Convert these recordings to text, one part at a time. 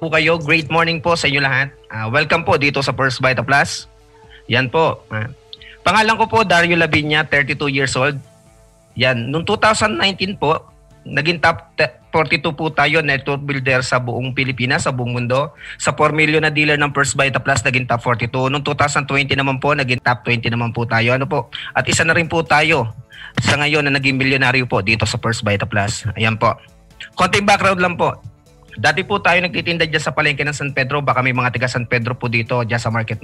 po kayo. Great morning po sa inyo lahat. Welcome po dito sa First Vita Plus. Yan po. Pangalan ko po Dario Labinya, 32 years old. Yan. Noong 2019 po, naging top 42 po tayo network builder sa buong Pilipinas, sa buong mundo. Sa 4 million na dealer ng First Vita Plus, naging top 42. Noong 2020 naman po, naging top 20 naman po tayo. Ano po? At isa na rin po tayo sa ngayon na naging milyonaryo po dito sa First Vita Plus. Ayan po. Konting background lang po. Dati po tayo nagtitinda dyan sa palengke ng San Pedro. Baka may mga taga San Pedro po dito dyan sa Market.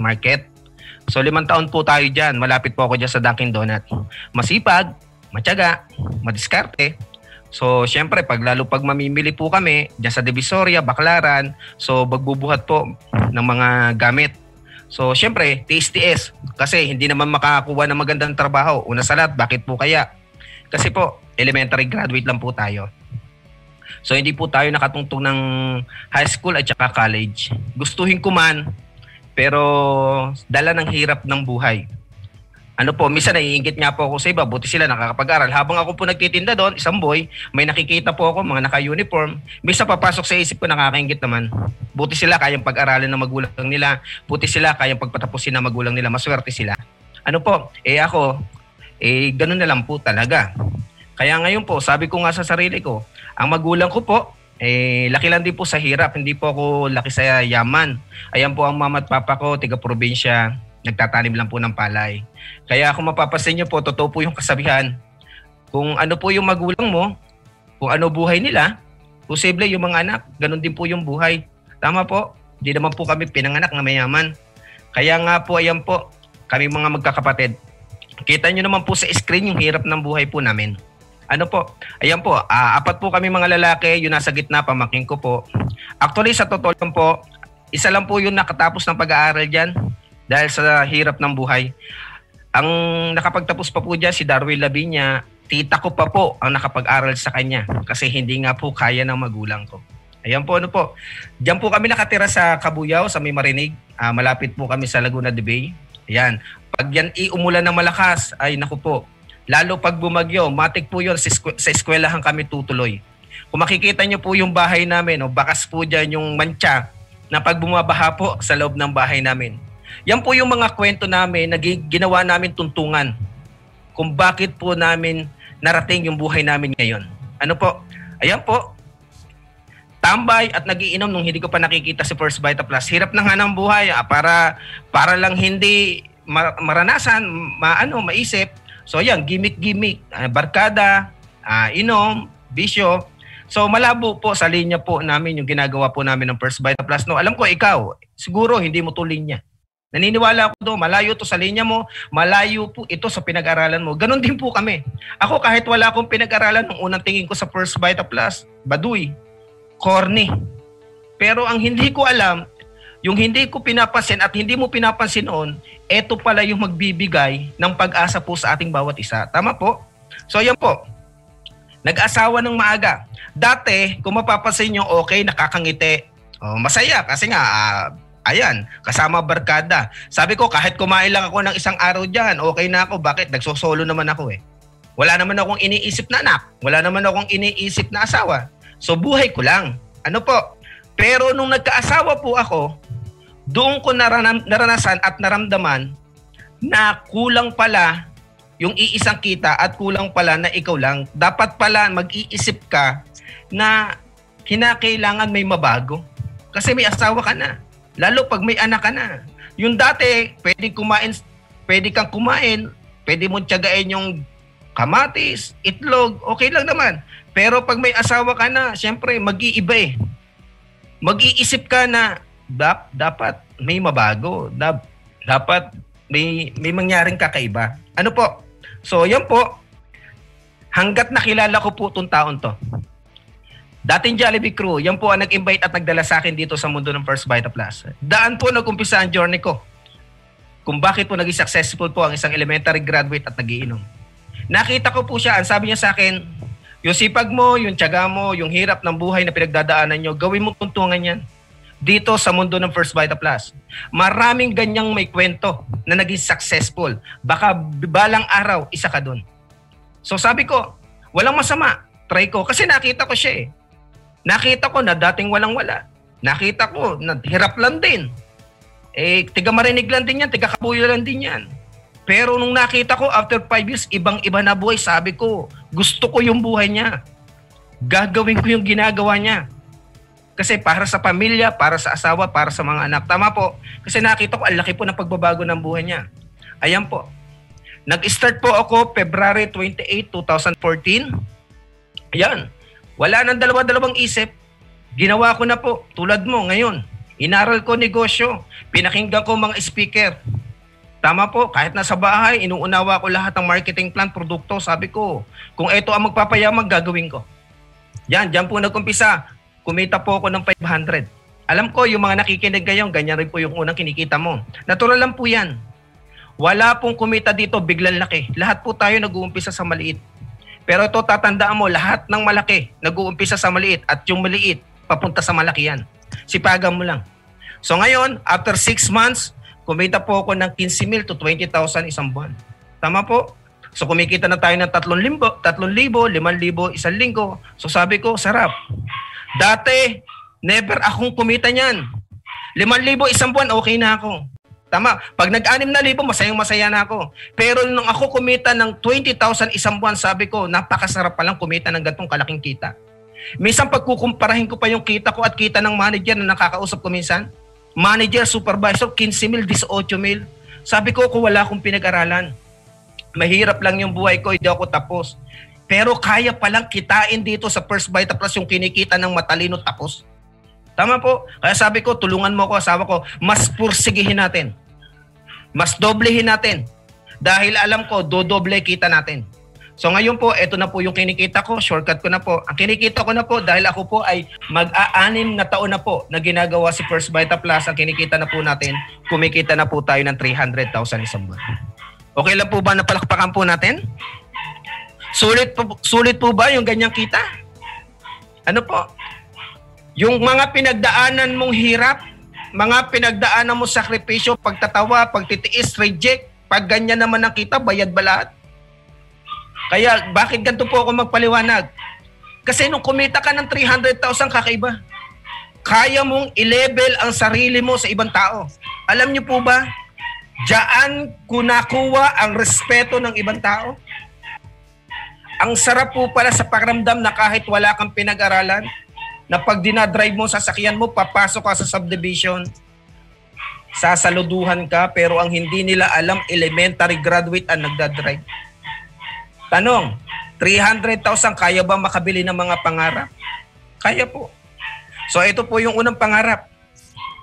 So 5 taon po tayo dyan. Malapit po ako dyan sa Dunkin Donut. Masipag, matyaga, madiskarte. So syempre lalo pag mamimili po kami dyan sa Divisoria, Baclaran, so magbubuhat po ng mga gamit. So syempre, TSTS. Kasi hindi naman makakuha ng magandang trabaho. Una sa lahat, bakit po kaya? Kasi po, elementary graduate lang po tayo. So hindi po tayo nakatungtong ng high school at saka college. Gustuhin ko man, pero dala ng hirap ng buhay. Ano po, minsan naiingit nga po ako sa iba, buti sila nakakapag-aral. Habang ako po nagtitinda doon, isang boy, may nakikita po ako, mga naka-uniform. Minsan papasok sa isip ko, nakakaingit naman. Buti sila kayang pag-aralin ng magulang nila. Buti sila kayang pagpatapusin ng magulang nila. Maswerte sila. Ano po, ako, ganun na lang po talaga. Kaya ngayon po, sabi ko nga sa sarili ko, ang magulang ko po, laki lang din po sa hirap. Hindi po ako laki sa yaman. Ayan po ang mama at papa ko, tiga-probinsya, nagtatanim lang po ng palay. Kaya kung mapapasin nyo po, totoo po yung kasabihan. Kung ano po yung magulang mo, kung ano buhay nila, posible yung mga anak, ganun din po yung buhay. Tama po, hindi naman po kami pinanganak na mayaman. Kaya nga po, ayan po, kami mga magkakapatid. Kita nyo naman po sa screen yung hirap ng buhay po namin. Ano po? Ayan po, 4 po kami mga lalaki, yung nasa gitna, pamangkin ko po. Actually, sa totoo lang po, isa lang po yung nakatapos ng pag-aaral dyan dahil sa hirap ng buhay. Ang nakapagtapos pa po dyan, si Darwin Labinya, tita ko pa po ang nakapag-aral sa kanya kasi hindi nga po kaya ng magulang ko. Ayan po, ano po. Diyan po kami nakatira sa Cabuyao, sa May Marinig. Malapit po kami sa Laguna de Bay. Ayan. Pag yan umulan ng malakas, ay naku po, lalo pag bumagyo, matik po yun, sa eskwelahan kami tutuloy. Kung makikita nyo po yung bahay namin, bakas po dyan yung mantsa na pag bumabaha po sa loob ng bahay namin. Yan po yung mga kwento namin na ginawa namin tuntungan kung bakit po namin narating yung buhay namin ngayon. Ano po? Ayan po. Tambay at nagiinom nung hindi ko pa nakikita si First Vita Plus. Hirap na nga ng buhay para lang hindi maranasan, maisip. So yan, gimmick, barkada, inom, bisyo. So malabo po sa linya po namin yung ginagawa po namin ng First Vita Plus. No, alam ko ikaw, siguro hindi mo to linya. Naniniwala ako doon, malayo to sa linya mo, malayo po ito sa pinag-aralan mo. Ganon din po kami. Ako kahit wala akong pinag-aralan, nung unang tingin ko sa First Vita Plus, baduy, corny. Pero ang hindi ko alam, yung hindi ko pinapansin at hindi mo pinapansin noon, eto pala yung magbibigay ng pag-asa po sa ating bawat isa. Tama po? So yan po. Nag-asawa ng maaga. Dati, kung mapapansin nyo, okay, nakakangiti. Masaya kasi nga, ayan, kasama barkada. Sabi ko, kahit kumain lang ako ng isang araw dyan, okay na ako. Bakit? Nagsosolo naman ako eh. Wala naman akong iniisip na anak. Wala naman akong iniisip na asawa. So buhay ko lang. Ano po? Pero nung nagkaasawa po ako, doon ko naranasan at naramdaman na kulang pala yung iisang kita at kulang pala na ikaw lang. Dapat pala mag-iisip ka na kinakailangan may mabago. Kasi may asawa ka na. Lalo pag may anak ka na. Yung dati, pwede kang kumain, pwede mong tiyagain yung kamatis, itlog, okay lang naman. Pero pag may asawa ka na, syempre mag-iiba eh. Mag-iisip ka na dapat may mabago. Dapat may mangyaring kakaiba. Ano po? So, yan po. Hanggat nakilala ko po itong taon to. Dating Jollibee crew, yan po ang nag-invite at nagdala sa akin dito sa mundo ng First Vita Plus. Daan po nag-umpisa ang journey ko. Kung bakit po naging successful po ang isang elementary graduate at nagiinom. Nakita ko po siya, ang sabi niya sa akin, yung sipag mo, yung tiyaga mo, yung hirap ng buhay na pinagdadaanan nyo, gawin mo tuntungan yan. Dito sa mundo ng First Vita Plus. Maraming ganyang may kwento na naging successful. Baka balang araw, isa ka dun. So sabi ko, walang masama. Try ko. Kasi nakita ko siya eh. Nakita ko na dating walang-wala. Nakita ko, hirap lang din. Tiga Marinig lang din yan, tiga Kabuyo lang din yan. Pero nung nakita ko, after 5 years, ibang-iba na buhay. Sabi ko, gusto ko yung buhay niya. Gagawin ko yung ginagawa niya. Kasi para sa pamilya, para sa asawa, para sa mga anak. Tama po. Kasi nakita ko, ang laki po ng pagbabago ng buhay niya. Ayan po. Nag-start po ako February 28, 2014. Ayan. Wala nang dalawang isip. Ginawa ko na po. Tulad mo ngayon. Inaral ko negosyo. Pinakinggan ko mga speaker. Tama po, kahit nasa bahay, inuunawa ko lahat ng marketing plan, produkto. Sabi ko, kung ito ang magpapayaman, gagawin ko. Yan, dyan po nag-umpisa. Kumita po ako ng 500. Alam ko, yung mga nakikinig ngayon, ganyan rin po yung unang kinikita mo. Natural lang po yan. Wala pong kumita dito, biglang laki. Lahat po tayo nag-uumpisa sa maliit. Pero ito, tatandaan mo, lahat ng malaki, nag-uumpisa sa maliit. At yung maliit, papunta sa malaki yan. Sipagan mo lang. So ngayon, after 6 months, kumita po ako ng 15,000 to 20,000 isang buwan. Tama po? So kumikita na tayo ng 3,000, 5,000, isang linggo. So sabi ko, sarap. Dati, never akong kumita niyan. 5,000 isang buwan, okay na ako. Tama. Pag nag-6,000, masayang-masaya na ako. Pero nung ako kumita ng 20,000 isang buwan, sabi ko, napakasarap palang kumita ng gantong kalaking kita. Minsan pagkukumparahin ko pa yung kita ko at kita ng manager na nakakausap ko minsan, manager, supervisor, 15,000, 18,000. Sabi ko, kung wala akong pinag-aralan, mahirap lang yung buhay ko, hindi ako tapos. Pero kaya palang kitain dito sa First Vita Plus yung kinikita ng matalino tapos. Tama po. Kaya sabi ko, tulungan mo ako, asawa ko, mas pursigihin natin. Mas doblehin natin. Dahil alam ko, dodoble kita natin. So ngayon po, ito na po yung kinikita ko, shortcut ko na po. Ang kinikita ko na po, dahil ako po ay mag-6 na taon na po na ginagawa si First Vita Plus, ang kinikita na po natin, kumikita na po tayo ng 300,000 isang buwan. Okay lang po ba na palakpakan po natin? Sulit po ba yung ganyang kita? Ano po? Yung mga pinagdaanan mong hirap, mga pinagdaanan mong sakripisyo, pagtatawa, pagtitiis, reject, pag ganyan naman ang kita, bayad ba lahat? Kaya bakit ganito po ako magpaliwanag? Kasi nung kumita ka ng 300,000, kakaiba. Kaya mong i-level ang sarili mo sa ibang tao. Alam niyo po ba, diyan ko nakuha ang respeto ng ibang tao. Ang sarap po pala sa pakiramdam na kahit wala kang pinag-aralan, na pag dinadrive mo sa sasakyan mo, papasok ka sa subdivision, sasaluduhan ka, pero ang hindi nila alam, elementary graduate ang nagdadrive. Tanong, 300,000 kaya ba makabili ng mga pangarap? Kaya po. So ito po yung unang pangarap.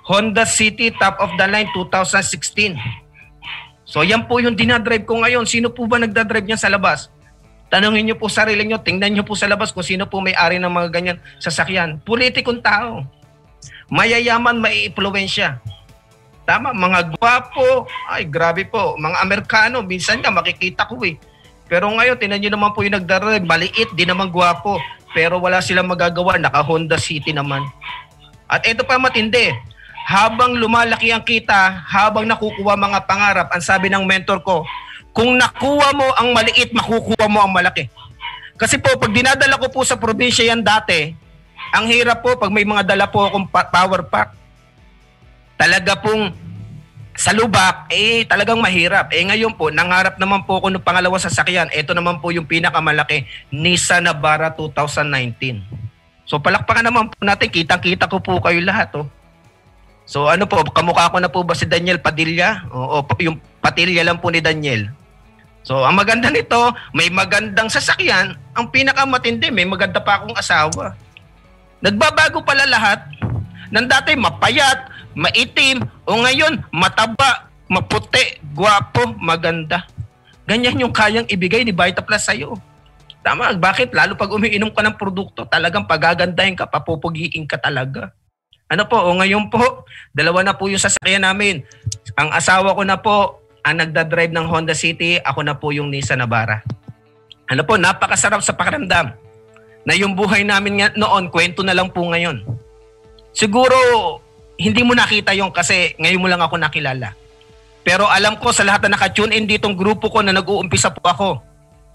Honda City Top of the Line 2016. So yan po yung dinadrive ko ngayon. Sino po ba nagdadrive niya sa labas? Tanungin niyo po sarili niyo, tingnan niyo po sa labas kung sino po may-ari ng mga ganyan sasakyan. Politikong tao. Mayayaman, maiimpluwensya. Tama, mga gwapo. Ay, grabe po. Mga Amerikano, minsan nga makikita ko eh. Pero ngayon, tinan nyo naman po yung nagdadrive. Maliit, di naman gwapo. Pero wala silang magagawa. Naka Honda City naman. At ito pa matindi. Habang lumalaki ang kita, habang nakukuha mga pangarap, ang sabi ng mentor ko, kung nakuha mo ang maliit, makukuha mo ang malaki. Kasi po, pag dinadala ko po sa probinsya yan dati, ang hirap po pag may mga dala po akong power pack. Talaga pong sa lubak, talagang mahirap. Ngayon po, nangarap naman po ako ng pangalawa sasakyan. Ito naman po yung pinakamalaki, Nissan Navara 2019. So palakpakan naman po natin, kitang-kita ko po kayo lahat. Oh. So ano po, kamukha ko na po ba si Daniel Padilla? O yung Padilla lang po ni Daniel. So ang maganda nito, may magandang sasakyan. Ang pinakamatindi, may maganda pa akong asawa. Nagbabago pala lahat. Nang dati mapayat, maitim, o ngayon mataba, maputi, gwapo, maganda. Ganyan yung kayang ibigay ni Vita Plus sa'yo. Tama, bakit? Lalo pag umiinom ka ng produkto, talagang pagagandahin ka, papupugiin ka talaga. Ano po, o ngayon po, 2 na po yung sasakyan namin. Ang asawa ko na po, ang nagdadrive ng Honda City, ako na po yung Nissan Navara. Ano po, napakasarap sa pakiramdam. Na yung buhay namin noon, kwento na lang po ngayon. Siguro, hindi mo nakita yung kasi ngayon mo lang ako nakilala. Pero alam ko sa lahat na naka-tune in ditong grupo ko na nag-uumpisa po ako,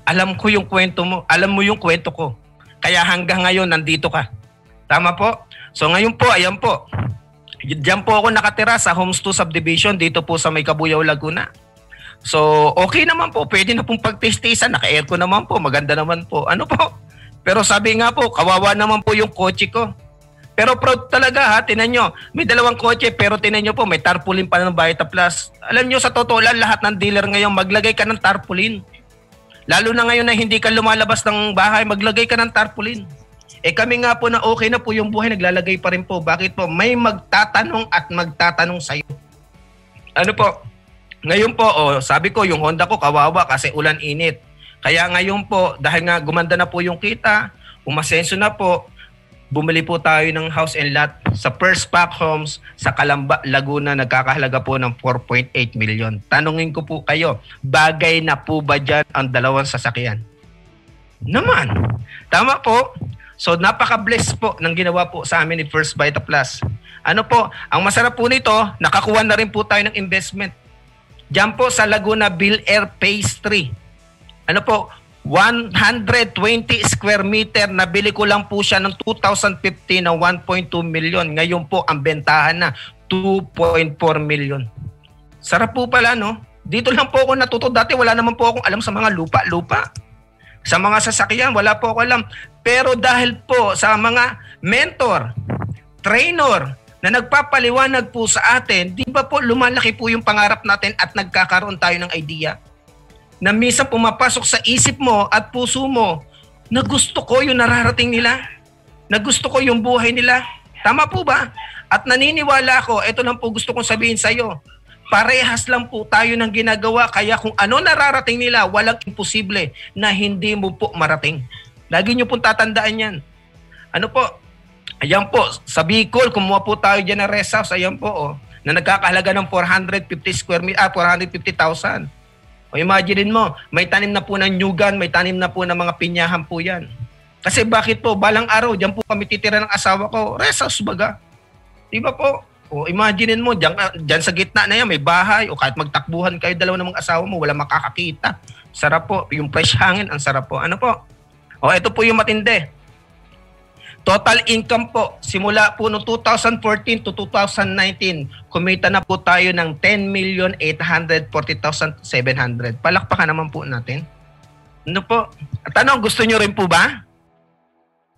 alam ko yung kwento mo, alam mo yung kwento ko. Kaya hanggang ngayon nandito ka. Tama po? So ngayon po, ayan po. Diyan po ako nakatira sa Homes 2 Subdivision dito po sa May Cabuyao, Laguna. So okay naman po, pwede na pong pagtistisan, naka-aircon naman po, maganda naman po. Ano po? Pero sabi nga po, kawawa naman po yung kotse ko. Pero proud talaga ha, tinan nyo, may dalawang kotse pero tinan nyo po, may tarpaulin pa ng Vita Plus. Alam nyo, sa totoo lang, lahat ng dealer ngayon, maglagay ka ng tarpaulin. Lalo na ngayon na hindi ka lumalabas ng bahay, maglagay ka ng tarpaulin. Kami nga po na okay na po yung buhay, naglalagay pa rin po. Bakit po? May magtatanong at magtatanong sa'yo. Ano po? Ngayon po, sabi ko, yung Honda ko kawawa kasi ulan-init. Kaya ngayon po, dahil nga gumanda na po yung kita, umasenso na po, bumili po tayo ng house and lot sa First Pack Homes sa Calamba, Laguna, nagkakahalaga po ng 4.8 million. Tanungin ko po kayo, bagay na po ba dyan ang dalawang sasakyan? Naman. Tama po. So napaka-bless po ng ginawa po sa amin ni First Vita Plus. Ano po, ang masarap po nito, nakakuha na rin po tayo ng investment. Diyan po sa Laguna Bill Air Phase 3. Ano po, 120 square meter, nabili ko lang po siya ng 2015 na 1.2 million. Ngayon po, ang bentahan na 2.4 million. Sarap po pala, no? Dito lang po ako natuto. Dati wala naman po akong alam sa mga lupa. Sa mga sasakyan, wala po ako alam. Pero dahil po sa mga mentor, trainer, na nagpapaliwanag po sa atin, di ba po lumalaki po yung pangarap natin at nagkakaroon tayo ng idea? Na minsan pumapasok sa isip mo at puso mo na gusto ko yung nararating nila, na gusto ko yung buhay nila. Tama po ba? At naniniwala ako, ito lang po gusto kong sabihin sa iyo, parehas lang po tayo ng ginagawa, kaya kung ano nararating nila, walang imposible na hindi mo po marating. Lagi nyo pong tatandaan yan. Ano po? Ayan po, sa Bicol, kumuha po tayo dyan ng rest house, ayan po, na nagkakahalaga ng 450,000. O imagine mo, may tanim na po ng nyugan, may tanim na po ng mga pinyahan po yan. Kasi bakit po, balang araw, dyan po kami titira ng asawa ko, rest house baga. Diba po? O imagine mo, dyan sa gitna na yan, may bahay, o kahit magtakbuhan kayo dalawa ng mga asawa mo, wala makakakita. Sarap po, yung fresh hangin, ang sarap po. Ano po? O ito po yung matindi. Total income po, simula po noong 2014 to 2019, kumita na po tayo ng 10,840,700. Palakpakan naman po natin. Ano po? Tanong, gusto nyo rin po ba?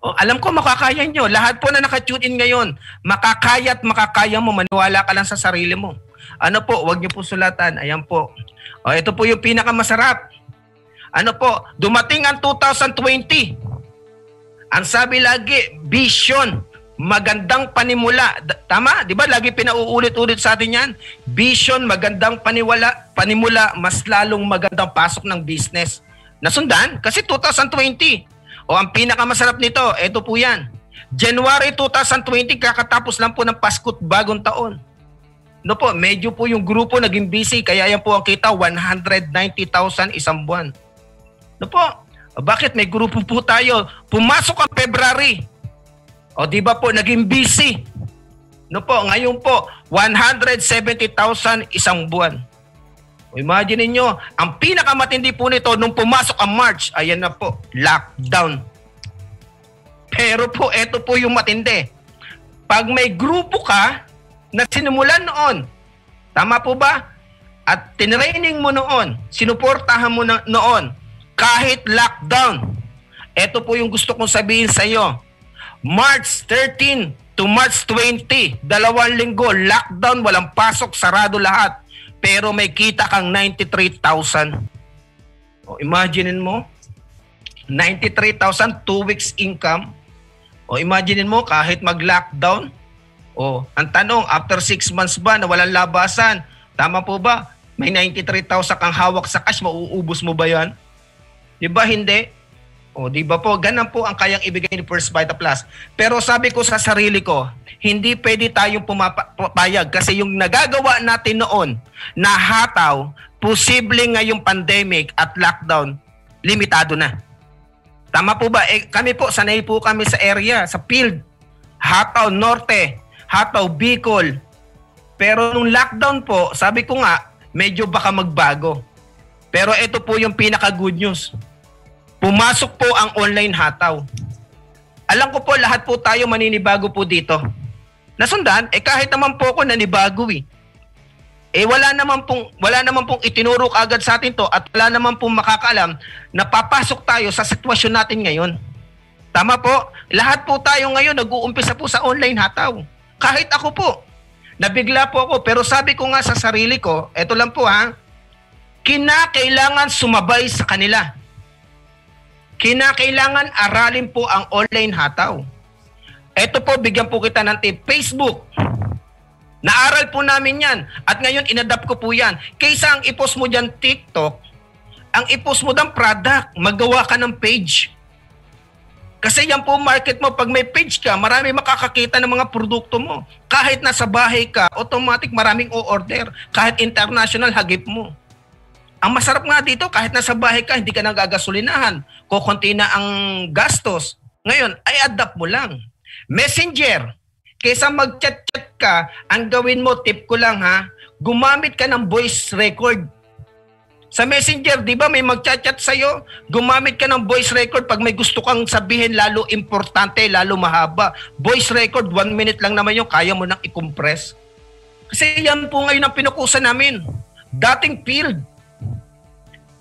O, alam ko makakaya nyo. Lahat po na naka-tune in ngayon, makakaya at makakaya mo, maniwala ka lang sa sarili mo. Ano po, huwag nyo po sulatan. Ayan po. O, ito po yung pinakamasarap. Ano po, dumating ang 2020. Ang sabi lagi, vision, magandang panimula. Tama? Di ba? Lagi pinauulit-ulit sa atin yan. Vision, magandang panimula, mas lalong magandang pasok ng business. Nasundan? Kasi 2020. O ang pinakamasarap nito, ito po yan. January 2020, kakatapos lang po ng Pasko't Bagong Taon. No po, medyo po yung grupo naging busy, kaya yan po ang kita, 190,000 isang buwan. No po, bakit may grupo po tayo? Pumasok ang February. O di ba po, naging busy. No po, ngayon po, 170,000 isang buwan. O imagine niyo, ang pinakamatindi po nito, nung pumasok ang March, ayan na po, lockdown. Pero po, eto po yung matindi. Pag may grupo ka na sinimulan noon, tama po ba? At tinraining mo noon, sinuportahan mo noon, kahit lockdown. Ito po yung gusto kong sabihin sa iyo. March 13 to March 20, 2 linggo, lockdown, walang pasok, sarado lahat. Pero may kita kang 93,000. O imaginein mo, 93,000, 2 weeks income. O imaginein mo, kahit mag-lockdown. O, ang tanong, after 6 months ba na walang labasan, tama po ba? May 93,000 kang hawak sa cash, mauubos mo ba yan? Di ba hindi? O di ba po, ganun po ang kayang ibigay ni First Vita Plus. Pero sabi ko sa sarili ko, hindi pwede tayong pumapayag kasi yung nagagawa natin noon na hataw, posible ngayong pandemic at lockdown, limitado na. Tama po ba? Kami po, sanay po kami sa area, sa field. Hataw Norte, Hataw Bicol. Pero nung lockdown po, sabi ko nga, medyo baka magbago. Pero ito po yung pinaka-good news. Pumasok po ang online hataw. Alam ko po lahat po tayo maninibago po dito. Nasundan, kahit naman po ako nanibago eh. Wala naman pong itinuro agad sa atin to at wala naman pong makakaalam na papasok tayo sa sitwasyon natin ngayon. Tama po? Lahat po tayo ngayon nag-uumpisa po sa online hataw. Kahit ako po. Nabigla po ako pero sabi ko nga sa sarili ko, eto lang po ha, kinakailangan sumabay sa kanila. Kinakailangan aralin po ang online hataw. Eto po, bigyan po kita ng tip. Facebook. Naaral po namin yan. At ngayon, inadapt ko po yan. Kaysa ang ipost mo dyan TikTok, ang ipost mo dyan product, magawa ka ng page. Kasi yan po market mo. Pag may page ka, marami makakakita ng mga produkto mo. Kahit nasa bahay ka, automatic maraming o-order. Kahit international, hagip mo. Ang masarap nga dito, kahit nasa bahay ka, hindi ka nagagasolinahan. Kukunti na ang gastos. Ngayon, ay adapt mo lang. Messenger. Kaysa mag-chat-chat ka, ang gawin mo, tip ko lang ha, gumamit ka ng voice record. Sa Messenger, di ba may mag-chat-chat sa'yo? Gumamit ka ng voice record pag may gusto kang sabihin lalo importante, lalo mahaba. Voice record, 1 minute lang naman yung kaya mo nang i-compress. Kasi yan po ngayon ang pinukusan namin. Dating field.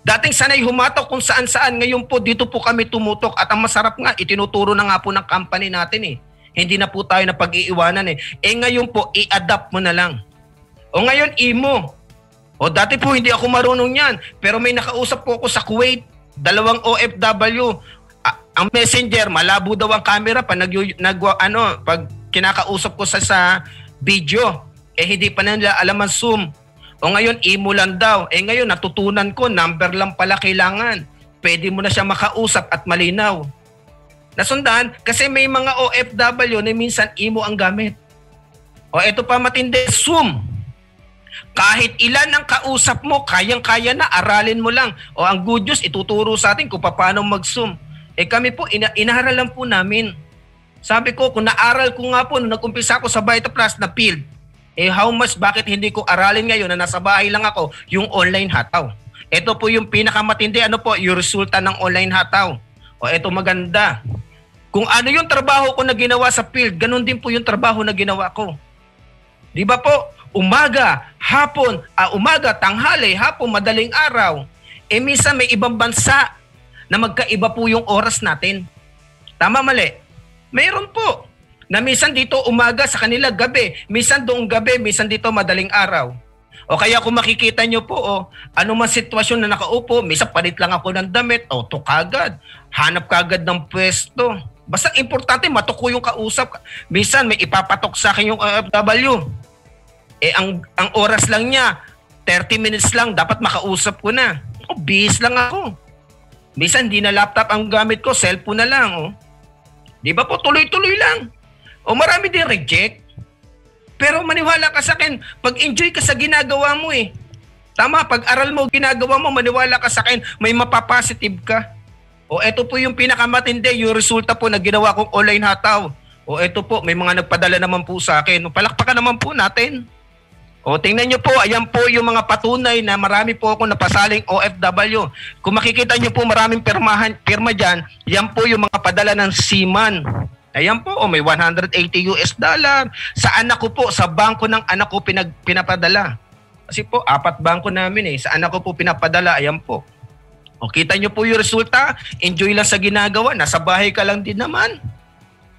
Dating sanay humatok kung saan-saan. Ngayon po, dito po kami tumutok. At ang masarap nga, itinuturo na nga po ng company natin eh. Hindi na po tayo na pag-iiwanan eh. Ngayon po, i-adapt mo na lang. O ngayon, imo. O dati po, hindi ako marunong yan. Pero may nakausap po ako sa Kuwait. 2 OFW. Ang messenger, malabo daw ang camera pag pag kinakausap ko sa video. Hindi pa nila alam ang Zoom. O ngayon, imo lang daw. Ngayon, natutunan ko, number lang pala kailangan. Pwede mo na siya makausap at malinaw. Nasundan, kasi may mga OFW na minsan imo ang gamit. O ito pa matindi, Zoom. Kahit ilan ang kausap mo, kayang-kaya na, aralin mo lang. O ang good news, ituturo sa atin kung paano mag-Zoom. Kami po, inaralan po namin. Sabi ko, kung naaral ko nga po, nung nag-umpisa ako sa Vita Plus na field, how much, bakit hindi ko aralin ngayon na nasa bahay lang ako, yung online hataw. Ito po yung pinakamatindi, yung resulta ng online hataw. O ito maganda. Kung ano yung trabaho ko na ginawa sa field, ganun din po yung trabaho na ginawa ko. Di ba po? Umaga, hapon, umaga, tanghali, hapon, madaling araw. Minsan may ibang bansa na magkaiba po yung oras natin. Tama, mali? Mayroon po. Na minsan dito umaga, sa kanila gabi. Minsan doong gabi, minsan dito madaling araw. O kaya kung makikita nyo po, ano man sitwasyon na nakaupo, minsan palit lang ako ng damit, to kagad. Hanap kagad ng pwesto. Basta importante, matuko yung kausap. Minsan may ipapatok sa akin yung OFW. Ang oras lang niya, 30 minutes lang, dapat makausap ko na. Bihis lang ako. Minsan hindi na laptop ang gamit ko, cellphone na lang. Di ba po, tuloy-tuloy lang. Marami din reject. Pero maniwala ka sa akin, pag-enjoy ka sa ginagawa mo eh. Tama, pag-aral mo, ginagawa mo, maniwala ka sa akin, may mapapositive ka. Ito po yung pinakamatindi, yung resulta po na ginawa kong online hataw. Ito po, may mga nagpadala naman po sa akin. Palakpakan naman po natin. Tingnan nyo po, ayan po yung mga patunay na marami po ako napasaling OFW. Kung makikita nyo po maraming pirma dyan, yan po yung mga padala ng Seaman. Ayan po, may $180. Sa anak ko po, sa bangko ng anak ko pinapadala. Kasi po, 4 bangko namin Sa anak ko po pinapadala, ayan po. Kita nyo po yung resulta, enjoy lang sa ginagawa, nasa bahay ka lang din naman.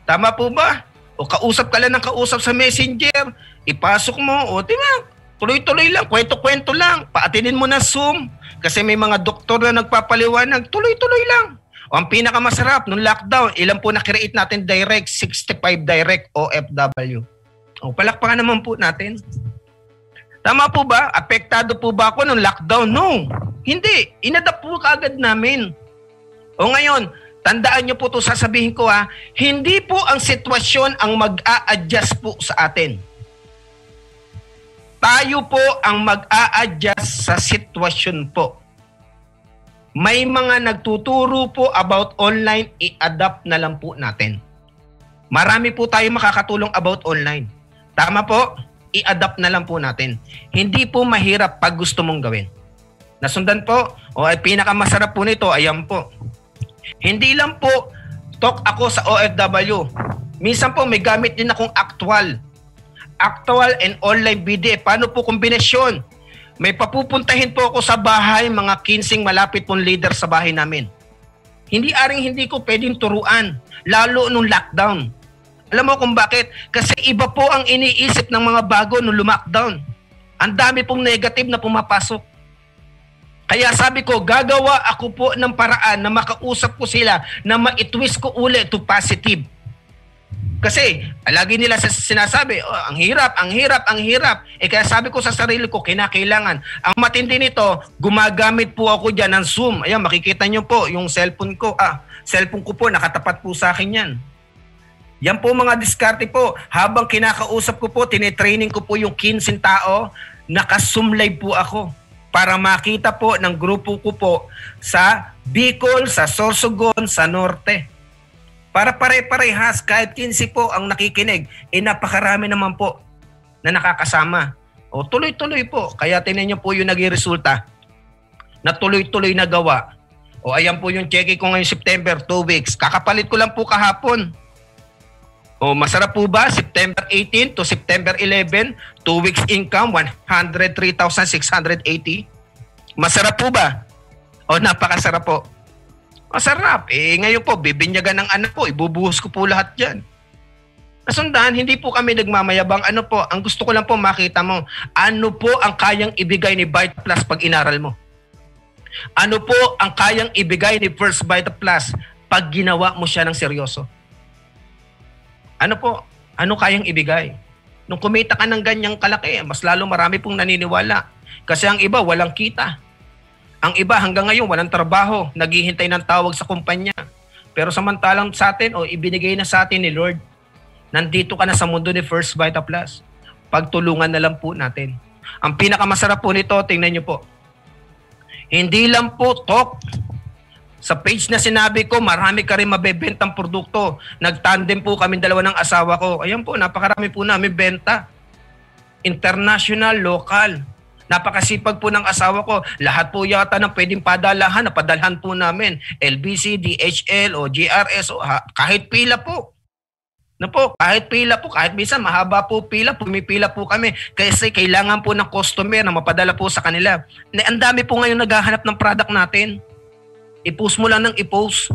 Tama po ba? Kausap ka lang ng kausap sa Messenger, ipasok mo, diba? Tuloy-tuloy lang, kwento-kwento lang, paatinin mo na Zoom. Kasi may mga doktor na nagpapaliwanag, tuloy-tuloy lang. Ang pinakamasarap, nung lockdown, ilan po na-create natin direct, 65 direct OFW. Palakpakan naman po natin. Tama po ba? Apektado po ba ako nung lockdown? No. Hindi. Inadapt po kaagad namin. Ngayon, tandaan nyo po ito, sasabihin ko hindi po ang sitwasyon ang mag-a-adjust po sa atin. Tayo po ang mag-a-adjust sa sitwasyon po. May mga nagtuturo po about online, i-adapt na lang po natin. Marami po tayo makakatulong about online. Tama po? I-adapt na lang po natin. Hindi po mahirap pag gusto mong gawin. Nasundan po? Ay pinakamasarap po nito, ayan po. Hindi lang po Talk ako sa OFW. Minsan po may gamit din akong actual and online BDA. Paano po kombinasyon? May papupuntahin po ako sa bahay, mga 15 malapit pong leader sa bahay namin. Hindi ko pwedeng turuan, lalo nung lockdown. Alam mo kung bakit? Kasi iba po ang iniisip ng mga bago nung lumakdown. Ang dami pong negative na pumapasok. Kaya sabi ko, gagawa ako po ng paraan na makausap ko sila na ma-twist ko ulit to positive. Kasi lagi nila sinasabi, oh, ang hirap. Kaya sabi ko sa sarili ko, kinakailangan. Ang matindi nito, gumagamit po ako dyan ng Zoom. Ayan, makikita nyo po yung cellphone ko. Cellphone ko po, nakatapat po sa akin yan. Yan po mga diskarte po. Habang kinakausap ko po, tinetraining ko po yung 15 tao, naka-Zoom live po ako para makita po ng grupo ko po sa Bicol, sa Sorsogon, sa Norte. Para pare-parehas, kahit 15 po ang nakikinig, napakarami naman po na nakakasama. O tuloy-tuloy po. Kaya tingnan niyo po yung naging resulta na tuloy-tuloy na gawa. O ayan po yung check ko ngayong September, 2 weeks. Kakapalit ko lang po kahapon. O masarap po ba? September 18 to September 11, 2 weeks income, 103,680. Masarap po ba? O napakasarap po. Masarap. Ngayon po, bibinyagan ng anak ko, ibubuhos ko po lahat dyan. Nasundan, hindi po kami nagmamayabang. Ano po, ang gusto ko lang po makita mo, ano po ang kayang ibigay ni Vita Plus pag inaral mo? Ano po ang kayang ibigay ni First Vita Plus pag ginawa mo siya ng seryoso? Ano po? Ano kayang ibigay? Nung kumita ka ng ganyang kalaki, mas lalo marami pong naniniwala. Kasi ang iba, walang kita. Ang iba hanggang ngayon walang trabaho, naghihintay ng tawag sa kumpanya. Pero samantalang sa atin, ibinigay na sa atin ni Lord. Nandito ka na sa mundo ni First Vita Plus. Pagtulungan na lang po natin. Ang pinakamasarap po nito, tingnan nyo po. Hindi lang po talk. Sa page na sinabi ko, marami ka rin mabebentang produkto. Nagtandem po kami dalawa ng asawa ko. Ayan po, napakarami po namin benta. International, local. Napakasipag po ng asawa ko. Lahat po yata ng pwedeng padalahan, napadalhan po namin. LBC, DHL, o GRS, kahit pila po. Kahit pila po, kahit minsan mahaba po pila, pumipila po kami. Kasi kailangan po ng customer na mapadala po sa kanila. Ang dami po ngayon naghahanap ng product natin. I-post mo lang ng i-post.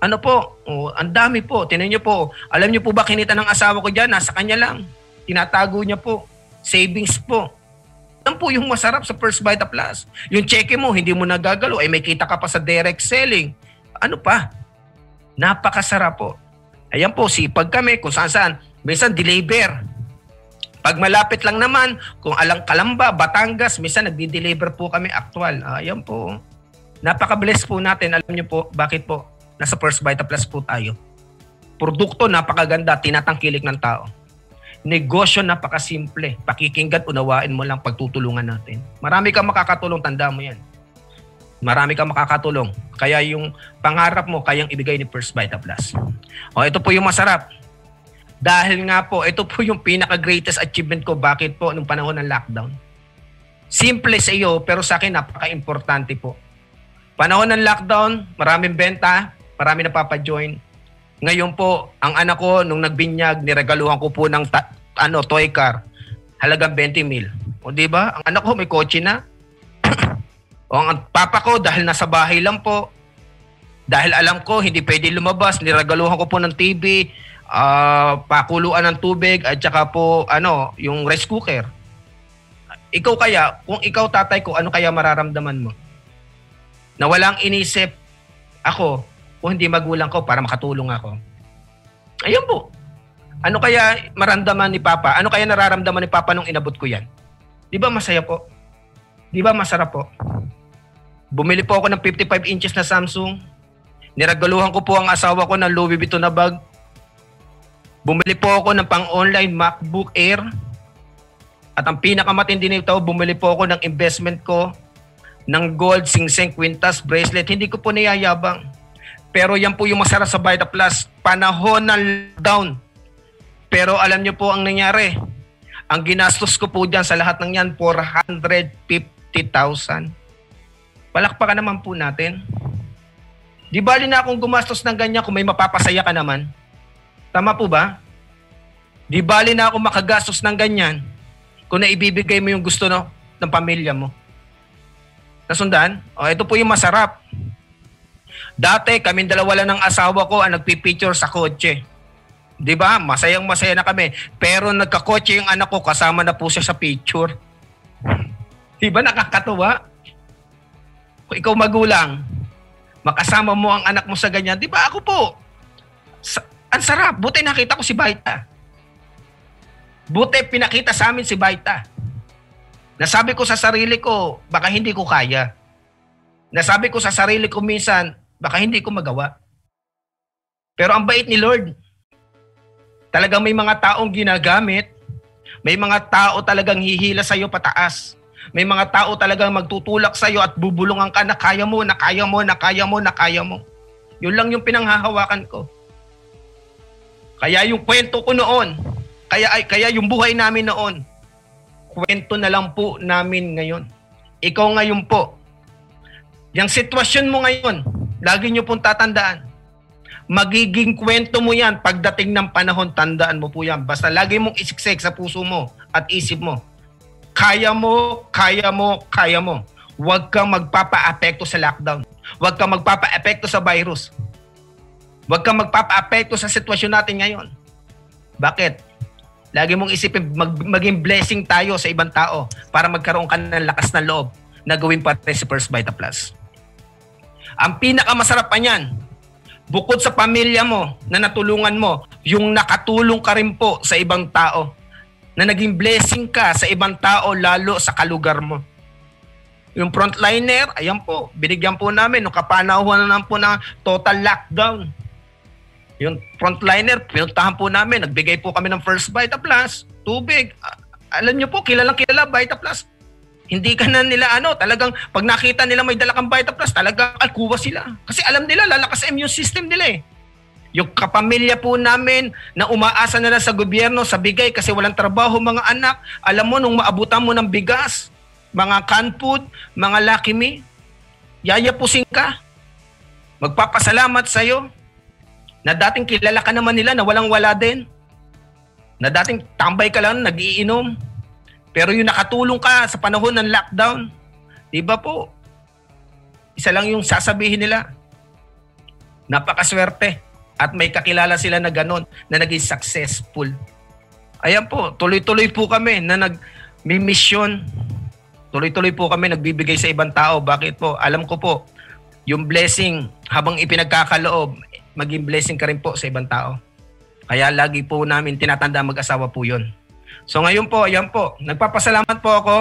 Ano po? Ang dami po. Tingnan niyo po. Alam niyo po ba kinita ng asawa ko dyan? Nasa kanya lang. Tinatago niya po. Savings po. Yan po yung masarap sa First Vita Plus. Yung cheque mo, hindi mo nagagalo. May kita ka pa sa direct selling. Ano pa? Napakasarap po. Ayan po, sipag kami kung saan-saan. Minsan, deliver. Pag malapit lang naman, kung alang Kalamba, Batangas, minsan nagdi-deliver po kami actual. Ayan po. Napaka-bless po natin. Alam niyo po, bakit po? Nasa First Vita Plus po tayo. Produkto, napakaganda, tinatangkilik ng tao. Negosyo, napakasimple. Pakikinggan, unawain mo lang, pagtutulungan natin. Marami kang makakatulong, tanda mo yan. Marami kang makakatulong. Kaya yung pangarap mo, kayang ibigay ni First Vita Plus. Ito po yung masarap. Dahil nga po, ito po yung pinaka-greatest achievement ko. Bakit po? Nung panahon ng lockdown. Simple sa iyo, pero sa akin, napaka-importante po. Panahon ng lockdown, maraming benta, marami napapajoin. Ngayon po, ang anak ko, nung nagbinyag, niregaluhan ko po ng toy car. Halagang 20 mil. O diba? Ang anak ko may kotse na. O ang papa ko, dahil nasa bahay lang po, dahil alam ko, hindi pwede lumabas, niregaluhan ko po ng TV, pakuluan ng tubig, at saka po, yung rice cooker. Ikaw kaya, kung ikaw tatay ko, ano kaya mararamdaman mo? Na walang inisip ako, kung hindi magulang ko para makatulong ako. Ayun po. Ano kaya maramdaman ni Papa? Ano kaya nararamdaman ni Papa nung inabot ko yan? Di ba masaya po? Di ba masarap po? Bumili po ako ng 55 inches na Samsung. Niregaluhan ko po ang asawa ko ng Louis Vuitton na bag. Bumili po ako ng pang-online MacBook Air. At ang pinakamatindi nito, bumili po ako ng investment ko ng gold, singseng, kwintas, bracelet. Hindi ko po niyayabang. Pero yan po yung masarap sa Vita Plus. Panahon ng lockdown. Pero alam niyo po ang nangyari. Ang ginastos ko po dyan sa lahat ng yan, 450,000. Palakpakan naman po natin. Di bali na akong gumastos ng ganyan kung may mapapasaya ka naman. Tama po ba? Di bali na ako makagastos ng ganyan kung naibibigay mo yung gusto ng pamilya mo. Nasundan? O, ito po yung masarap. Dati, kaming dalawa lang ng asawa ko ang nagpipicture sa kotse. Di ba? Masayang-masaya na kami. Pero nagkakotse yung anak ko, kasama na po siya sa picture. Di ba nakakatuwa? Kung ikaw magulang, makasama mo ang anak mo sa ganyan. Di ba? Ako po. Ang sarap. Buti nakita ko si Baita. Buti pinakita sa amin si Baita. Nasabi ko sa sarili ko, baka hindi ko kaya. Nasabi ko sa sarili ko minsan, baka hindi ko magawa. Pero ang bait ni Lord. Talagang may mga taong ginagamit. May mga tao talagang hihila sa'yo pataas. May mga tao talagang magtutulak sa'yo at bubulungan ka na kaya mo, na kaya mo, na kaya mo, na kaya mo. Yun lang yung pinanghahawakan ko. Kaya yung kwento ko noon, kaya yung buhay namin noon, kwento na lang po namin ngayon. Ikaw ngayon po, yung sitwasyon mo ngayon, lagi nyo pong tatandaan, magiging kwento mo yan pagdating ng panahon, tandaan mo po yan. Basta lagi mong isiksik sa puso mo at isip mo, kaya mo, kaya mo, kaya mo. Huwag kang magpapa-apekto sa lockdown. Huwag kang magpapa-apekto sa virus. Huwag kang magpapa-apekto sa sitwasyon natin ngayon. Bakit? Lagi mong isipin, maging blessing tayo sa ibang tao para magkaroon ka ng lakas ng loob na gawin pa rin si First Vita Plus. Ang pinakamasarap pa niyan, bukod sa pamilya mo na natulungan mo, yung nakatulong ka rin po sa ibang tao, na naging blessing ka sa ibang tao lalo sa kalugar mo. Yung frontliner, ayan po, binigyan po namin nung kapanahuan na po ng total lockdown. Yung frontliner, pinuntahan po namin, nagbigay po kami ng First Vita Plus, tubig. Alam nyo po, kilalang kilala Vita Plus. Hindi ka na nila talagang pag nakita nila may dala kang Vita Plus, talagang alkuwa sila. Kasi alam nila, lalakas ang immune system nila eh. Yung kapamilya po namin na umaasa na lang sa gobyerno, sa bigay kasi walang trabaho mga anak. Alam mo, nung maabutan mo ng bigas, mga canned food, mga Lucky Me, yayapusin ka. Magpapasalamat sa'yo. Na dating kilala ka naman nila na walang-wala din. Na dating tambay ka lang, nag-iinom. Pero yung nakatulong ka sa panahon ng lockdown, di ba po? Isa lang yung sasabihin nila. Napakaswerte. At may kakilala sila na ganon, na naging successful. Ayan po, tuloy-tuloy po kami na may mission. Tuloy-tuloy po kami nagbibigay sa ibang tao. Bakit po? Alam ko po, yung blessing habang ipinagkakaloob, maging blessing ka rin po sa ibang tao. Kaya lagi po namin tinatanda mag-asawa po yun. So ngayon po, ayan po, nagpapasalamat po ako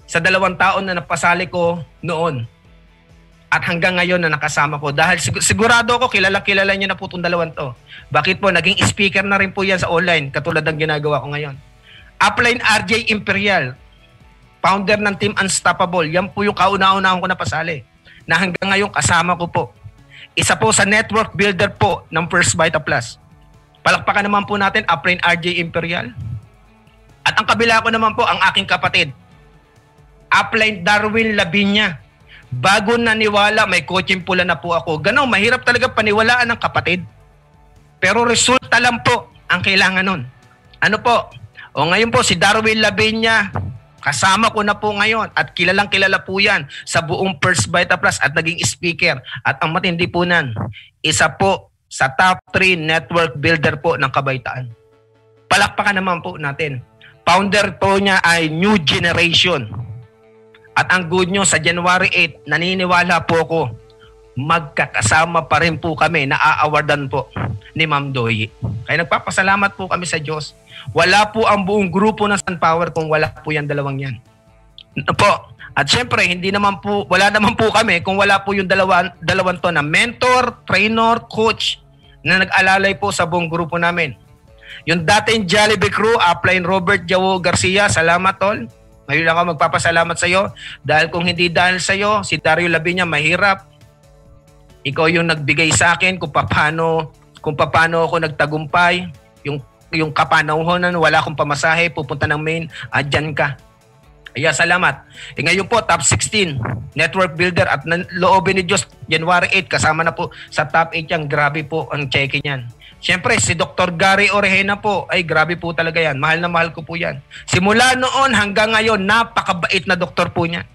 sa 2 taon na napasali ko noon. At hanggang ngayon na nakasama ko. Dahil sigurado ako, kilala niyo na po itong 2 to. Bakit po? Naging speaker na rin po yan sa online, katulad ng ginagawa ko ngayon. Upline RJ Imperial, founder ng Team Unstoppable. Yan po yung kauna-unahon ko na pasali. Na hanggang ngayon kasama ko po. Isa po sa network builder po ng First Vita Plus. Palakpakan naman po natin, Upline RJ Imperial. At ang kabila ko naman po, ang aking kapatid, Upline Darwin Labinya. Bago naniwala, may coaching pula na po ako. Ganon, mahirap talaga paniwalaan ng kapatid. Pero resulta lang po ang kailangan nun. Ano po? O ngayon po, si Darwin Labinya, kasama ko na po ngayon at kilalang kilala po yan sa buong First Vita Plus at naging speaker. At ang matindi po nan, isa po sa top 3 network builder po ng Kabaitaan. Palakpakan naman po natin. Founder po niya ay New Generation. At ang good news, sa January 8, naniniwala po ako, magkakasama pa rin po kami, na-awardan po ni Ma'am Doyi. Kaya nagpapasalamat po kami sa Diyos. Wala po ang buong grupo ng Sunpower kung wala po yan 2 yan. Po. At syempre, wala naman po kami kung wala po yung dalawang to na mentor, trainer, coach na nag-alalay po sa buong grupo namin. Yung dating Jollibee crew, Upline Robert Jao Garcia, salamat tol. Ngayon lang ako magpapasalamat sa iyo dahil kung hindi dahil sa iyo, si Dario Labinya mahirap. Ikaw yung nagbigay sa akin kung paano ako nagtagumpay, yung kapanahonan, wala akong pamasahe, pupunta ng main, dyan ka. Kaya salamat. Ngayon po, top 16, network builder at loobin ni Diyos, January 8, kasama na po sa top 8 yan. Grabe po ang check niyan. Siyempre, si Dr. Gary Orejena po, ay grabe po talaga yan. Mahal na mahal ko po yan. Simula noon hanggang ngayon, napakabait na doktor po niya.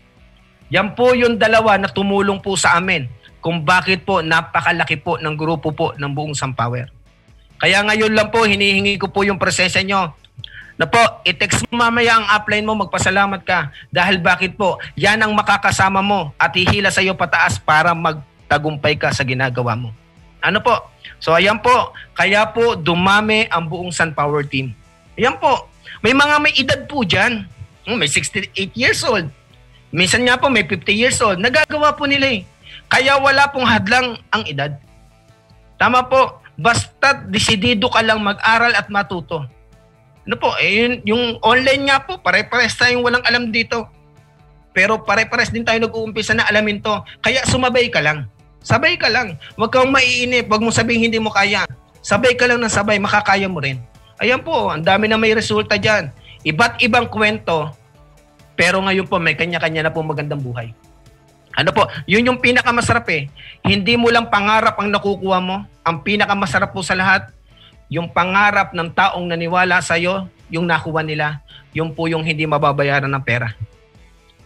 Yan po yung dalawa na tumulong po sa amin kung bakit po napakalaki po ng grupo po ng buong Sunpower. Kaya ngayon lang po, hinihingi ko po yung presensya nyo. Na po, i-text mo mamaya ang upline mo, magpasalamat ka. Dahil bakit po, yan ang makakasama mo at hihila sa iyo pataas para magtagumpay ka sa ginagawa mo. Ano po? So ayan po, kaya po dumami ang buong Sunpower team. Ayan po, may mga may edad po dyan. May 68 years old. Minsan nga po may 50 years old. Nagagawa po nila eh. Kaya wala pong hadlang ang edad. Tama po, basta desidido ka lang mag-aral at matuto. Ano po, yung online nga po, pare-pares tayong walang alam dito. Pero pare-pares din tayo nag-uumpisa na alamin to. Kaya sumabay ka lang. Sabay ka lang. Huwag kang maiinip. Huwag mo sabihin hindi mo kaya. Sabay ka lang ng sabay, makakaya mo rin. Ayan po, ang dami na may resulta dyan. Iba't ibang kwento. Pero ngayon po, may kanya-kanya na po magandang buhay. Ano po, yun yung pinakamasarap eh. Hindi mo lang pangarap ang nakukuha mo. Ang pinakamasarap po sa lahat, yung pangarap ng taong naniwala sa'yo, yung nakuha nila, yung po yung hindi mababayaran ng pera.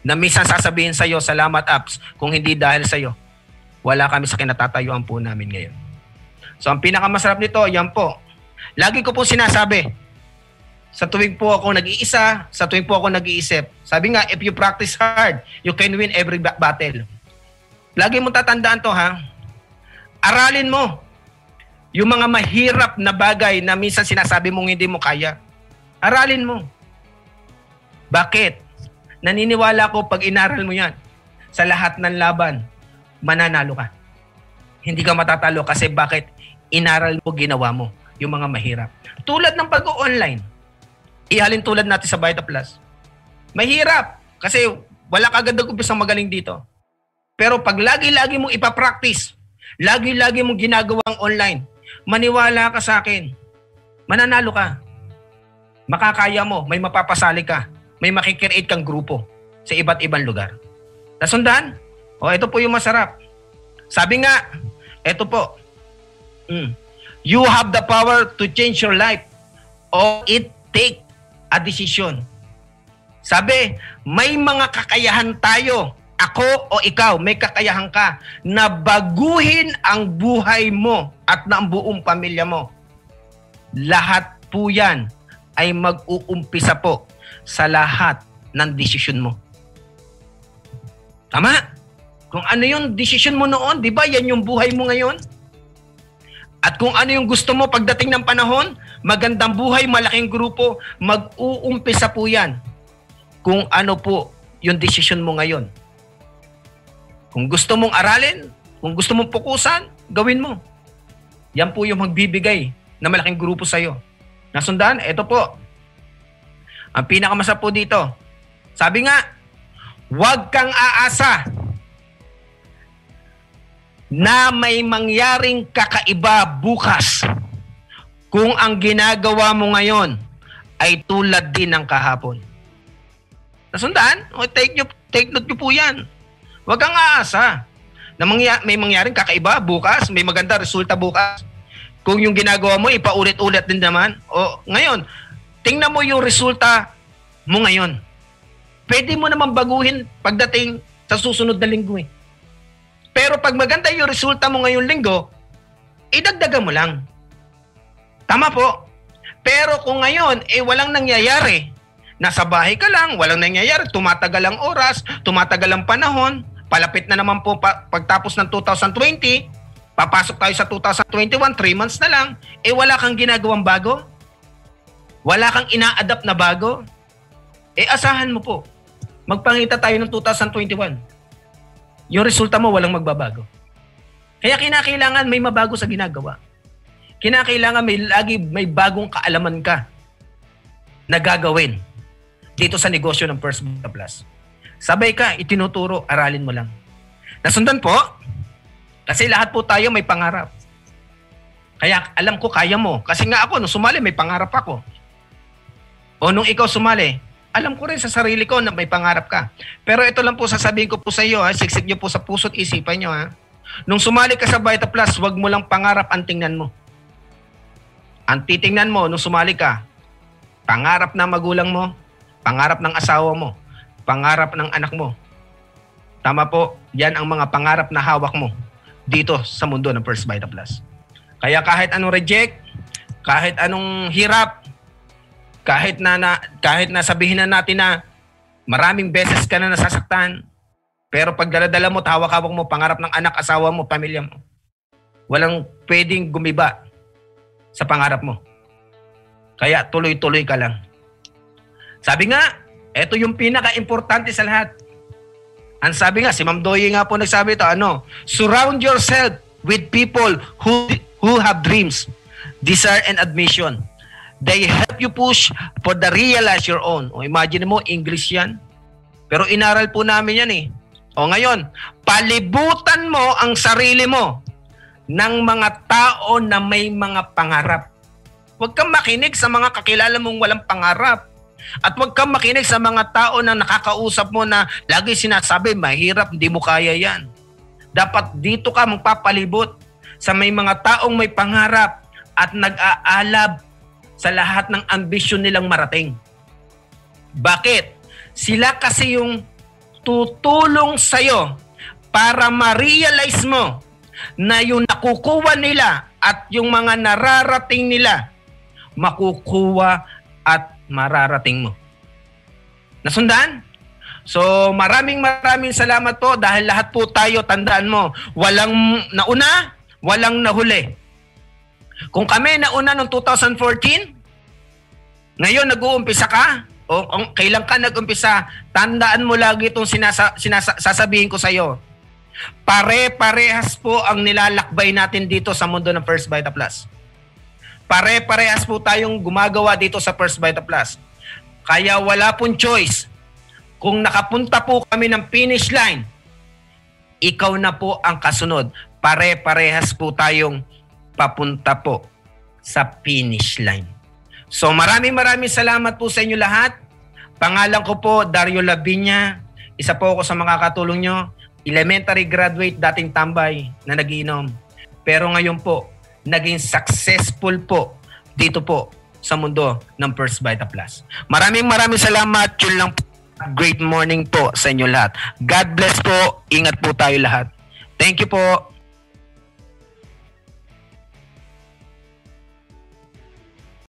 Na minsan sasabihin sa'yo, salamat apps, kung hindi dahil sa'yo, wala kami sa kinatatayuan po namin ngayon. So ang pinakamasarap nito, yan po. Lagi ko po sinasabi, sa tuwing po ako nag-iisa, sa tuwing po ako nag-iisip, sabi nga, if you practice hard, you can win every battle. Lagi mo tatandaan to ha, aralin mo yung mga mahirap na bagay na minsan sinasabi mong hindi mo kaya. Aralin mo. Bakit? Naniniwala ko pag inaral mo yan, sa lahat ng laban, mananalo ka. Hindi ka matatalo kasi bakit? Inaral mo, ginawa mo yung mga mahirap. Tulad ng pag-online. Ihalin tulad natin sa Vita Plus. Mahirap kasi wala kagad nag-umpisang magaling dito. Pero pag lagi-lagi mong ipapractice, lagi-lagi mong ginagawang online, maniwala ka sa akin, mananalo ka. Makakaya mo, may mapapasali ka, may makikreate kang grupo sa iba't ibang lugar. Nasundan? O, ito po yung masarap. Sabi nga, ito po, you have the power to change your life or it take a decision. Sabi, may mga kakayahan tayo. Ako o ikaw, may kakayahan ka na baguhin ang buhay mo at ng buong pamilya mo. Lahat po yan ay mag-uumpisa po sa lahat ng desisyon mo. Tama? Kung ano yung desisyon mo noon, di ba yan yung buhay mo ngayon? At kung ano yung gusto mo pagdating ng panahon, magandang buhay, malaking grupo, mag-uumpisa po yan. Kung ano po yung desisyon mo ngayon. Kung gusto mong aralin, kung gusto mong pukusan, gawin mo. Yan po yung magbibigay na malaking grupo sa'yo. Nasundan? Ito po. Ang pinakamasarap po dito. Sabi nga, huwag kang aasa na may mangyaring kakaiba bukas kung ang ginagawa mo ngayon ay tulad din ng kahapon. Nasundan? O, take note nyo po yan. Huwag kang aasa na may mangyaring kakaiba bukas, may maganda resulta bukas. Kung yung ginagawa mo, ipaulit-ulit din naman. O ngayon, tingnan mo yung resulta mo ngayon. Pwede mo naman baguhin pagdating sa susunod na linggo eh. Pero pag maganda yung resulta mo ngayong linggo, idagdagan mo lang. Tama po. Pero kung ngayon, walang nangyayari, nasa bahay ka lang, walang nangyayari, tumatagal ang oras, tumatagal ang panahon, palapit na naman po pagtapos ng 2020, papasok tayo sa 2021, 3 months na lang, wala kang ginagawang bago? Wala kang ina-adapt na bago? Asahan mo po, magpangita tayo ng 2021. Yung resulta mo, walang magbabago. Kaya kinakailangan may mabago sa ginagawa. Kinakailangan may bagong kaalaman ka na gagawin dito sa negosyo ng First Vita Plus. Sabay ka, itinuturo, aralin mo lang. Nasundan po, kasi lahat po tayo may pangarap. Kaya alam ko kaya mo. Kasi nga ako, nung sumali, may pangarap ako. O nung ikaw sumali, Alam ko rin sa sarili ko na may pangarap ka. Pero ito lang po sasabihin ko po sa iyo, siksik niyo po sa puso't isipan niyo. Nung sumali ka sa Vita Plus, wag mo lang pangarap ang tingnan mo. Ang titingnan mo nung sumali ka, pangarap ng magulang mo, pangarap ng asawa mo, pangarap ng anak mo. Tama po, yan ang mga pangarap na hawak mo dito sa mundo ng First Vita Plus. Kaya kahit anong reject, kahit anong hirap, kahit na sabihin na natin na maraming beses ka na nasasaktan, pero pag daladala mo, hawak-hawak mo, pangarap ng anak, asawa mo, pamilya mo, walang pwedeng gumiba sa pangarap mo. Kaya tuloy-tuloy ka lang. Sabi nga, ito yung pinaka-importante sa lahat. Ang sabi nga, si Ma'am Doye nga po nagsabi ito, surround yourself with people who have dreams, desire, and ambition. They help you push for the realize your own. O imagine mo, English yan. Pero inaral po namin yan eh. O ngayon, palibutan mo ang sarili mo ng mga tao na may mga pangarap. Huwag kang makinig sa mga kakilala mong walang pangarap. At huwag kang makinig sa mga tao na nakakausap mo na lagi sinasabi, mahirap, hindi mo kaya yan. Dapat dito ka magpapalibot sa may mga taong may pangarap at nag-aalab sa lahat ng ambisyon nilang marating. Bakit? Sila kasi yung tutulong sa'yo para ma-realize mo na yung nakukuha nila at yung mga nararating nila, makukuha at mararating mo. Nasundan? So maraming salamat po dahil lahat po tayo, tandaan mo, walang nauna, walang nahuli. Kung kami nauna noong 2014, ngayon nag-uumpisa ka, o kailan ka nag-umpisa, tandaan mo lagi itong sasabihin ko sa iyo. Pare-parehas po ang nilalakbay natin dito sa mundo ng First Vita Plus. Pare-parehas po tayong gumagawa dito sa First Vita Plus. Kaya wala pong choice. Kung nakapunta po kami ng finish line, ikaw na po ang kasunod. Pare-parehas po tayong papunta po sa finish line. So maraming salamat po sa inyo lahat. Pangalan ko po, Dario Labinya. Isa po ako sa mga katulong nyo. Elementary graduate, dating tambay na nagiinom. Pero ngayon po, naging successful po dito po sa mundo ng First Vita Plus. Maraming salamat. Yun lang po. Great morning po sa inyo lahat. God bless po. Ingat po tayo lahat. Thank you po.